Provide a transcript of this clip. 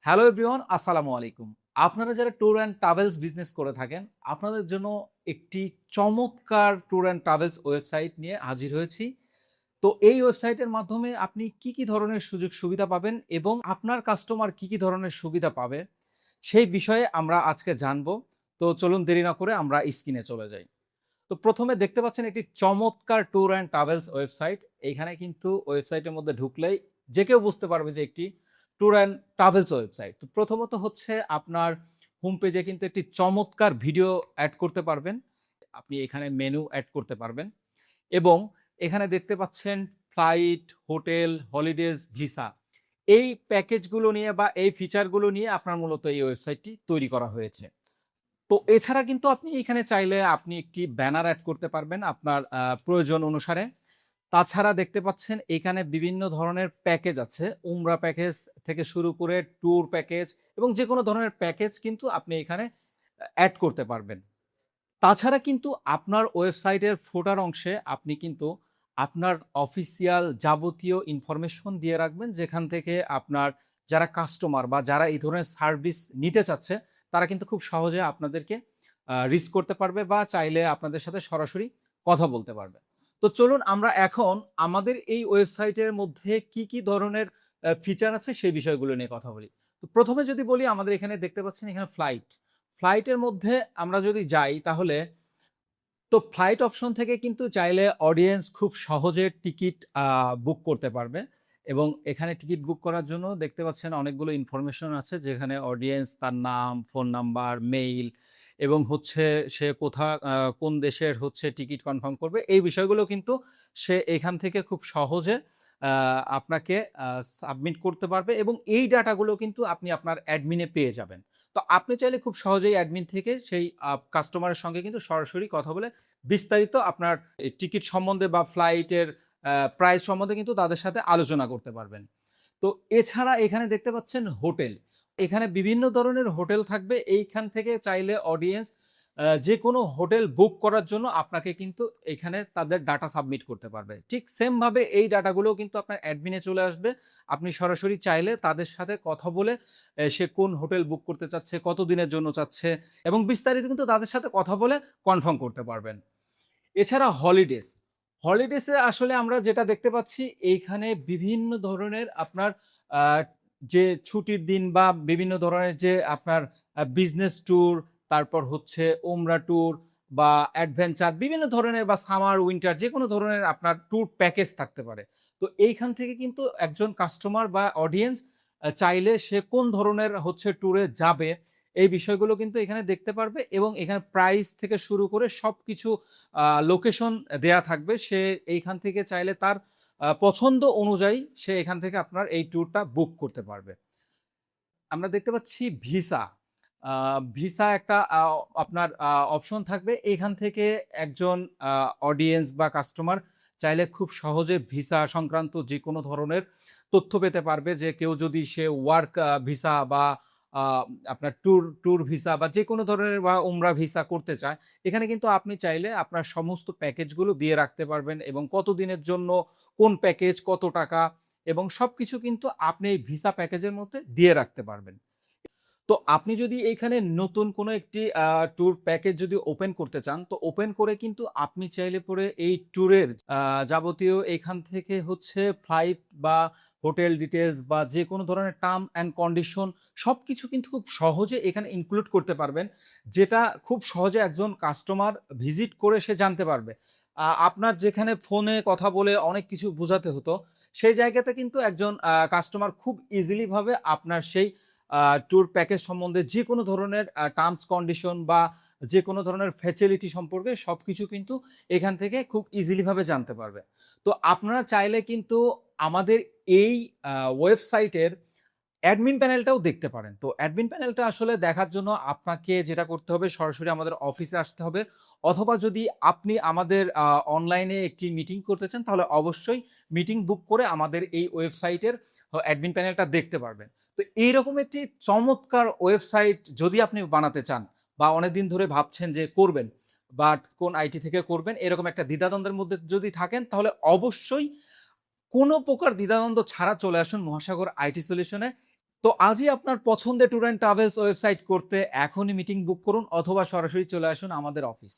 Hello everyone, আসসালামু আলাইকুম। আপনারা যারা ট্যুর অ্যান্ড ট্রাভেলস বিজনেস করে থাকেন, আপনাদের জন্য একটি চমৎকার ট্যুর অ্যান্ড ট্রাভেলস ওয়েবসাইট নিয়ে হাজির হয়েছি। তো এই ওয়েবসাইটের মাধ্যমে আপনি কি ধরনের সুযোগ সুবিধা পাবেন এবং আপনার কাস্টমার কি ধরনের সুবিধা পাবে, সেই বিষয়ে আমরা আজকে জানবো। তো চলুন দেরি না করে আমরা স্ক্রিনে চলে যাই। তো ১ম এ দেখতে পাচ্ছেন একটি চমৎকার ট্যুর অ্যান্ড ট্রাভেলস ওয়েবসাইট। এইখানে কিন্তু ওয়েবসাইটের মধ্যে ঢুকলেই যে কেউ বুঝতে পারবে যে একটি ট্যুর অ্যান্ড ট্রাভেলস ওয়েবসাইট। তো প্রথমত হচ্ছে আপনার হোম পেজে কিন্তু একটি চমৎকার ভিডিও এড করতে পারবেন। আপনি এখানে মেনু এড করতে পারবেন এবং এখানে দেখতে পাচ্ছেন ফ্লাইট, হোটেল, হলিডেজ, ভিসা। এই প্যাকেজগুলো নিয়ে বা এই ফিচারগুলো নিয়ে আপনার মূলত এই ওয়েবসাইটটি তৈরি করা হয়েছে। তো এছাড়া কিন্তু আপনি এখানে চাইলে আপনি একটি ব্যানার এড করতে পারবেন আপনার প্রয়োজন অনুসারে। তাছাড়া দেখতে পাচ্ছেন এখানে বিভিন্ন ধরনের প্যাকেজ আছে। উমরা প্যাকেজ থেকে শুরু করে ট্যুর প্যাকেজ এবং যেকোনো ধরনের প্যাকেজ কিন্তু আপনি এখানে এড করতে পারবেন। তাছাড়া কিন্তু আপনার ওয়েবসাইটের ফুটার অংশে আপনি কিন্তু আপনার অফিসিয়াল যাবতীয় ইনফরমেশন দিয়ে রাখবেন, যেখান থেকে আপনার যারা কাস্টমার বা যারা এই ধরনের সার্ভিস নিতে চাচ্ছে, তারা কিন্তু খুব সহজে আপনাদেরকে রিচ করতে পারবে বা চাইলে আপনাদের সাথে সরাসরি কথা বলতে পারবে। তো চলুন আমরা এখন আমাদের এই ওয়েবসাইটের মধ্যে কি ধরনের ফিচার আছে সেই বিষয়গুলো নিয়ে কথা বলি। তো ১ম এ যদি বলি, আমাদের এখানে দেখতে পাচ্ছেন এখানে ফ্লাইটের মধ্যে আমরা যদি যাই তাহলে তো ফ্লাইট অপশন থেকে কিন্তু চাইলে অডিয়েন্স খুব সহজে টিকিট বুক করতে পারবে এবং এখানে টিকিট বুক করার জন্য দেখতে পাচ্ছেন অনেকগুলো ইনফরমেশন আছে, যেখানে অডিয়েন্স তার নাম, ফোন নাম্বার, মেইল এবং হচ্ছে সে কোন দেশের হচ্ছে টিকিট কনফার্ম করবে, এই বিষয়গুলো কিন্তু সে এখান থেকে খুব সহজে আপনাকে সাবমিট করতে পারবে এবং এই ডাটাগুলো কিন্তু আপনি আপনার অ্যাডমিনে পেয়ে যাবেন। তো আপনি চাইলে খুব সহজেই অ্যাডমিন থেকে সেই কাস্টমারের সঙ্গে কিন্তু সরাসরি কথা বলে বিস্তারিত আপনার এই টিকিট সম্বন্ধে বা ফ্লাইটের প্রাইস সম্বন্ধে কিন্তু তাদের সাথে আলোচনা করতে পারবেন। তো এছাড়া এখানে দেখতে পাচ্ছেন হোটেল। এখানে বিভিন্ন ধরনের হোটেল থাকবে। এইখান থেকে চাইলে অডিয়েন্স যেকোনো হোটেল বুক করার জন্য আপনাকে কিন্তু এখানে তাদের ডাটা সাবমিট করতে পারবে। ঠিক সেম ভাবে এই ডাটাগুলোও কিন্তু আপনার অ্যাডমিনে চলে আসবে। আপনি সরাসরি চাইলে তাদের সাথে কথা বলে সে কোন হোটেল বুক করতে চাচ্ছে, কতদিনের জন্য চাচ্ছে এবং বিস্তারিত কিন্তু তাদের সাথে কথা বলে কনফার্ম করতে পারবেন। এছাড়া হলিডেজে আসলে আমরা যেটা দেখতে পাচ্ছি, এইখানে বিভিন্ন ধরনের আপনার আ যে ছুটির দিন বা বিভিন্ন ধরনের যে আপনার বিজনেস ট্যুর, তারপর হচ্ছে ওমরা ট্যুর বা অ্যাডভেঞ্চার বিভিন্ন ধরনের বা সামার, উইন্টার যেকোনো ধরনের আপনার ট্যুর প্যাকেজ থাকতে পারে। তো এইখান থেকে কিন্তু একজন কাস্টমার বা অডিয়েন্স চাইলে সে কোন ধরনের হচ্ছে ট্যুরে যাবে, এই বিষয়গুলো কিন্তু এখানে দেখতে পারবে এবং এখানে প্রাইস থেকে শুরু করে সবকিছু লোকেশন দেয়া থাকবে। সে এইখান থেকে চাইলে তার পছন্দ অনুযায়ী সে এখান থেকে আপনার এই ট্যুরটা বুক করতে পারবে। আমরা দেখতে পাচ্ছি ভিসা। আ ভিসা একটা আপনার অপশন থাকবে। এখান থেকে একজন আ অডিয়েন্স বা কাস্টমার চাইলে খুব সহজে ভিসা সংক্রান্ত যেকোনো ধরনের তথ্য পেতে পারবে, যে কেউ যদি সে ওয়ার্ক ভিসা বা আ আপনার ট্যুর ভিসা বা যেকোনো ধরনের বা উমরা ভিসা করতে চায়, এখানে কিন্তু আপনি চাইলে আপনার সমস্ত প্যাকেজগুলো দিয়ে রাখতে পারবেন এবং কতদিনের জন্য, কোন প্যাকেজ, কত টাকা এবং সবকিছু কিন্তু আপনি এই ভিসা প্যাকেজের মধ্যে দিয়ে রাখতে পারবেন। তো আপনি যদি এইখানে নতুন কোনো একটি ট্যুর প্যাকেজ যদি ওপেন করতে চান, তো ওপেন করে কিন্তু আপনি চাইলে পরে এই ট্যুরের যাবতীয় এখান থেকে হচ্ছে ফ্লাইট বা হোটেল ডিটেইলস বা যেকোনো ধরনের টার্ম অ্যান্ড কন্ডিশন সবকিছু কিন্তু খুব সহজে এখানে ইনক্লুড করতে পারবেন। যেটা খুব সহজে একজন কাস্টমার ভিজিট করে সে জানতে পারবে। আপনার যেখানে ফোনে কথা বলে অনেক কিছু বোঝাতে হতো, সেই জায়গাতে কিন্তু একজন কাস্টমার খুব ইজিলি ভাবে আপনার সেই ট্যুর প্যাকেজ সম্বন্ধে যেকোনো ধরনের টার্মস কন্ডিশন বা যেকোনো ধরনের ফ্যাসিলিটি সম্পর্কে সবকিছু কিন্তু এখান থেকে খুব ইজিলি ভাবে জানতে পারবে। তো আপনারা চাইলে কিন্তু আমাদের এই ওয়েবসাইটের অ্যাডমিন প্যানেলটাও দেখতে পারেন। তো অ্যাডমিন প্যানেলটা আসলে দেখার জন্য আপনাকে যেটা করতে হবে, সরাসরি আমাদের অফিসে আসতে হবে অথবা যদি আপনি আমাদের অনলাইনে একটি মিটিং করতে চান, তাহলে অবশ্যই মিটিং বুক করে আমাদের এই ওয়েবসাইটের অ্যাডমিন প্যানেলটা দেখতে পারবেন। তো এইরকম একটি চমৎকার ওয়েবসাইট যদি আপনি বানাতে চান বা অনেকদিন ধরে ভাবছেন যে করবেন, বাট কোন আইটি থেকে করবেন, এরকম একটা দ্বিধাদ্বন্দ্বের মধ্যে যদি থাকেন, তাহলে অবশ্যই কোনো প্রকার দ্বিধাদ্বন্দ্ব ছাড়া চলে আসুন মহাসাগর আইটি সলিউশনে। তো আজই আপনার পছন্দের ট্যুর অ্যান্ড ট্রাভেলস ওয়েবসাইট করতে এখনই মিটিং বুক করুন অথবা সরাসরি চলে আসুন আমাদের অফিস।